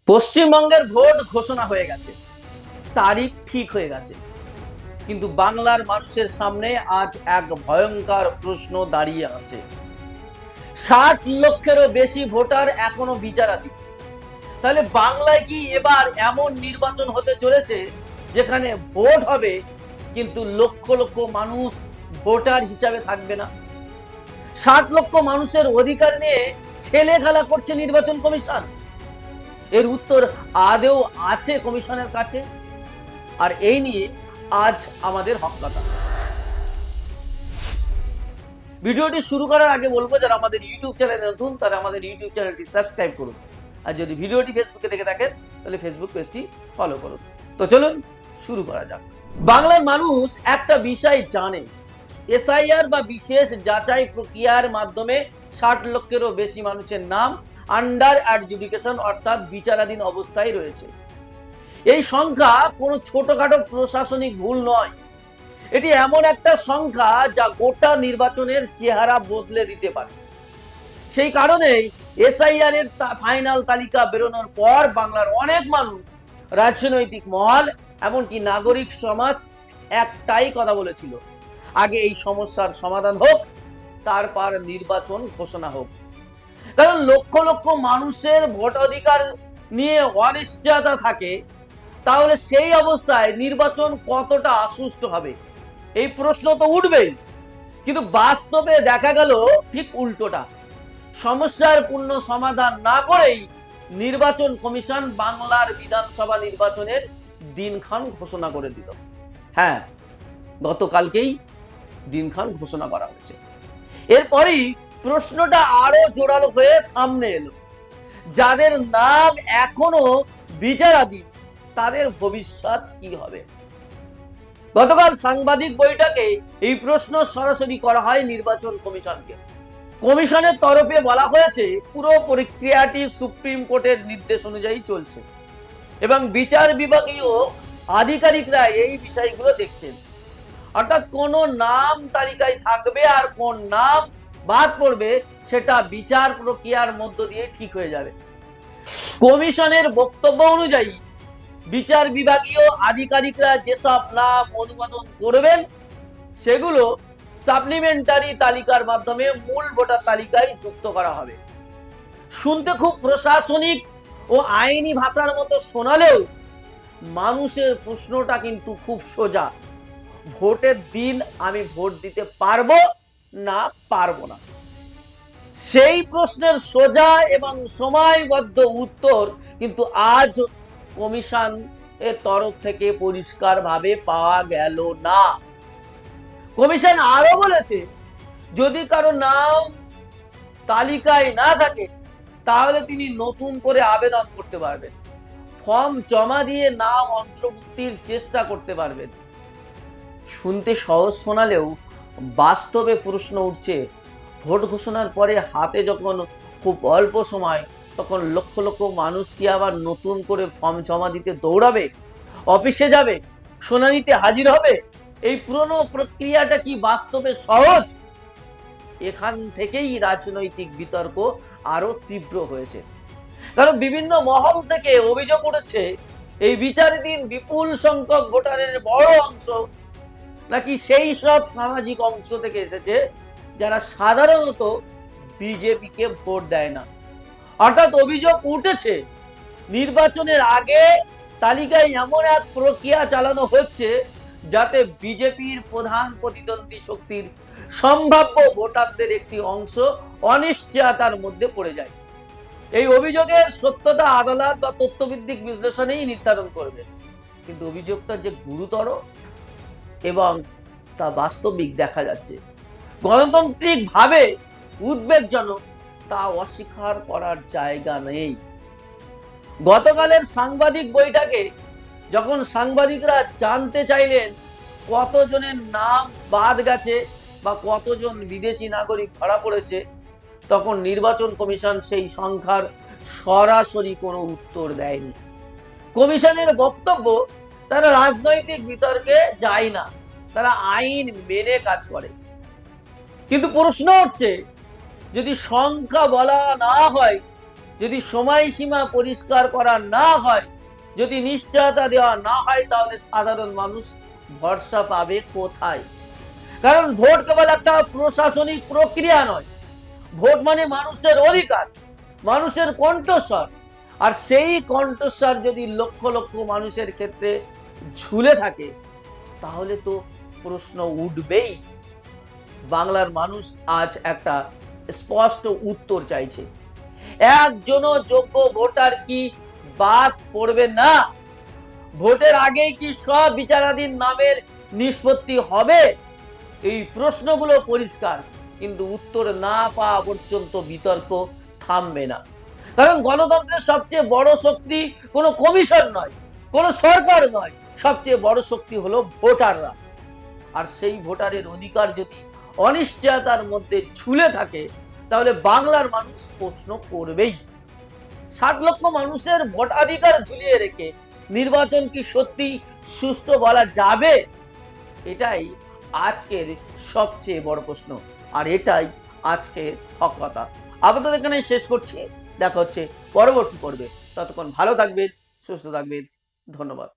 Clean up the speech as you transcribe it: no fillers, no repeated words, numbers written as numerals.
পশ্চিমবঙ্গের ভোট ঘোষণা হয়ে গেছে, তারিখ ঠিক হয়ে গেছে, কিন্তু বাংলার মানুষের সামনে আজ এক ভয়ঙ্কর প্রশ্ন দাঁড়িয়ে আছে। 60 লক্ষেরও বেশি ভোটার এখনো বিচারাধীন। তাহলে বাংলায় কি এবার এমন নির্বাচন হতে চলেছে যেখানে ভোট হবে কিন্তু লক্ষ লক্ষ মানুষ ভোটার হিসাবে থাকবে না? 60 লক্ষ মানুষের অধিকার নিয়ে ছেলে খেলা করছে নির্বাচন কমিশন। এর উত্তর আদৌ আছে কমিশনের কাছে? আর এই নিয়ে আজ আমাদের হক কথা। ভিডিওটি শুরু করার আগে বলবো, যারা আমাদের ইউটিউব চ্যানেলে নতুন তারা আমাদের ইউটিউব চ্যানেলটি সাবস্ক্রাইব করুন, আর যদি ভিডিওটি ফেসবুকে দেখে থাকেন তাহলে ফেসবুক পেজটি ফলো করুন। তো চলুন শুরু করা যাক। বাংলার মানুষ একটা বিষয় জানে, এসআইআর বা বিশেষ যাচাই প্রক্রিয়ার মাধ্যমে 60 লক্ষেরও বেশি মানুষের নাম আন্ডার অ্যাডজুডিকেশন অর্থাৎ বিচারাধীন অবস্থায় রয়েছে। এই সংখ্যা কোনো ছোটখাটো প্রশাসনিক ভুল নয়, এটি এমন একটা সংখ্যা যা গোটা নির্বাচনের চেহারা বদলে দিতে পারে। সেই কারণেই এসআইআর এর ফাইনাল তালিকা বেরোনোর পর বাংলার অনেক মানুষ, রাজনৈতিক মহল, এমনকি নাগরিক সমাজ একটাই কথা বলেছিল, আগে এই সমস্যার সমাধান হোক, তারপর নির্বাচন ঘোষণা হোক। কারণ লক্ষ লক্ষ মানুষের ভোটাধিকার নিয়ে অনিশ্চয়তা থাকে, তাহলে সেই অবস্থায় নির্বাচন কতটা সুষ্ঠু হবে এই প্রশ্ন তো উঠবেই। কিন্তু বাস্তবে দেখা গেল ঠিক উল্টোটা। সমস্যার পূর্ণ সমাধান না করেই নির্বাচন কমিশন বাংলার বিধানসভা নির্বাচনের দিনক্ষণ ঘোষণা করে দিল। হ্যাঁ, গতকালকেই দিনক্ষণ ঘোষণা করা হয়েছে। এরপরই প্রশ্নটা আরো জোরালো হয়ে সামনে এলো, যাদের নাম এখনো বিচারাধীন তাদের ভবিষ্যৎ কি হবে? গতকাল সাংবাদিক বৈঠকে এই প্রশ্ন সরাসরি করা হয় নির্বাচন কমিশনকে। কমিশনের তরফে বলা হয়েছে পুরো প্রক্রিয়াটি সুপ্রিম কোর্টের নির্দেশ অনুযায়ী চলছে এবং বিচার বিভাগীয় আধিকারিকরা এই বিষয়গুলো দেখছেন। অর্থাৎ কোন নাম তালিকায় থাকবে আর কোন নাম বাদ পড়বে সেটা বিচার প্রক্রিয়ার মধ্য দিয়ে ঠিক হয়ে যাবে। কমিশনের বক্তব্য অনুযায়ী বিচার বিভাগীয় আধিকারিকরা যেসব নাম অনুমোদন করবেন সেগুলো সাপ্লিমেন্টারি তালিকার মাধ্যমে মূল ভোটার তালিকায় যুক্ত করা হবে। শুনতে খুব প্রশাসনিক ও আইনি ভাষার মতো শোনালেও মানুষের প্রশ্নটা কিন্তু খুব সোজা। ভোটের দিন আমি ভোট দিতে পারবো না পারবো না? সেই প্রশ্নের সোজা এবং সময়বদ্ধ উত্তর কিন্তু আজ কমিশন এর তরফ থেকে পরিষ্কারভাবে পাওয়া গেল না। কমিশন আরো বলেছে, যদি কারো নাম তালিকায় না থাকে তাহলে তিনি নতুন করে আবেদন করতে পারবেন, ফর্ম জমা দিয়ে নাম অন্তর্ভুক্তির চেষ্টা করতে পারবেন। শুনতে সহজ শোনালেও বাস্তবে প্রশ্ন উঠছে, ভোট ঘোষণার পরে হাতে যখন খুব অল্প সময়, তখন লক্ষ লক্ষ মানুষ কি আবার নতুন করে ফর্ম জমা দিতে দৌড়াবে, অফিসে যাবে, শুনানিতে হাজির হবে? এই পুরনো প্রক্রিয়াটা কি বাস্তবে সহজ? এখান থেকেই রাজনৈতিক বিতর্ক আরো তীব্র হয়েছে। কারণ বিভিন্ন মহল থেকে অভিযোগ উঠেছে, এই বিচারাধীন বিপুল সংখ্যক ভোটারের বড় অংশ নাকি সেই সব সামাজিক অংশ থেকে এসেছে যারা সাধারণত বিজেপিকে ভোট দেয় না। অর্থাৎ অভিযোগ উঠেছে, নির্বাচনের আগে তালিকায় এমন এক প্রক্রিয়া চালানো হচ্ছে যাতে বিজেপির প্রধান প্রতিদ্বন্দ্বী শক্তির সম্ভাব্য ভোটারদের একটি অংশ অনিশ্চয়তার মধ্যে পড়ে যায়। এই অভিযোগের সত্যতা আদালত বা তথ্যভিত্তিক বিশ্লেষণেই নির্ধারণ করবে, কিন্তু অভিযোগটা যে গুরুতর এবং তা বাস্তবিক দেখা যাচ্ছে গণতান্ত্রিক ভাবে উদ্বেগজনক, তা অস্বীকার করার জায়গা নেই। গতকালের সাংবাদিক বৈঠকে যখন সাংবাদিকরা জানতে চাইলেন কতজনের নাম বাদ গেছে বা কতজন বিদেশি নাগরিক ধরা পড়েছে, তখন নির্বাচন কমিশন সেই সংখ্যার সরাসরি কোনো উত্তর দেয়নি। কমিশনের বক্তব্য, তারা রাজনৈতিক বিতর্কে যায় না, তারা আইন মেনে কাজ করে। কিন্তু প্রশ্ন হচ্ছে, যদি সংখ্যা বলা না হয়, যদি সময়সীমা পরিষ্কার করা না হয়, যদি নিশ্চয়তা দেওয়া না হয়, তাহলে সাধারণ মানুষ ভরসা পাবে কোথায়? কারণ ভোট কেবল একটা প্রশাসনিক প্রক্রিয়া নয়, ভোট মানে মানুষের অধিকার, মানুষের কণ্ঠস্বর। আর সেই কণ্ঠস্বর যদি লক্ষ লক্ষ মানুষের ক্ষেত্রে ঝুলে থাকে, তাহলে তো প্রশ্ন উঠবেই। বাংলার মানুষ আজ একটা স্পষ্ট উত্তর চাইছে। একজনও যোগ্য ভোটার কি বাদ পড়বে না? ভোটের আগেই কি সব বিচারাধীন নামের নিষ্পত্তি হবে? এই প্রশ্নগুলো পরিষ্কার, কিন্তু উত্তর না পাওয়া পর্যন্ত বিতর্ক থামবে না। কারণ গণতন্ত্রের সবচেয়ে বড় শক্তি কোনো কমিশন নয়, কোনো সরকার নয়, সবচেয়ে বড় শক্তি হলো ভোটাররা। আর সেই ভোটারের অধিকার যদি অনিশ্চয়তার মধ্যে ঝুলে থাকে, তাহলে বাংলার মানুষ প্রশ্ন করবেই। 60 লক্ষ মানুষের ভোটাধিকার ঝুলিয়ে রেখে নির্বাচন কি সত্যি সুষ্ঠু বলা যাবে? এটাই আজকের সবচেয়ে বড় প্রশ্ন, আর এটাই আজকের হক কথা। আপাতত এখানে শেষ করছি, দেখা হচ্ছে পরবর্তী পর্বে। ততক্ষণ ভালো থাকবেন, সুস্থ থাকবেন, ধন্যবাদ।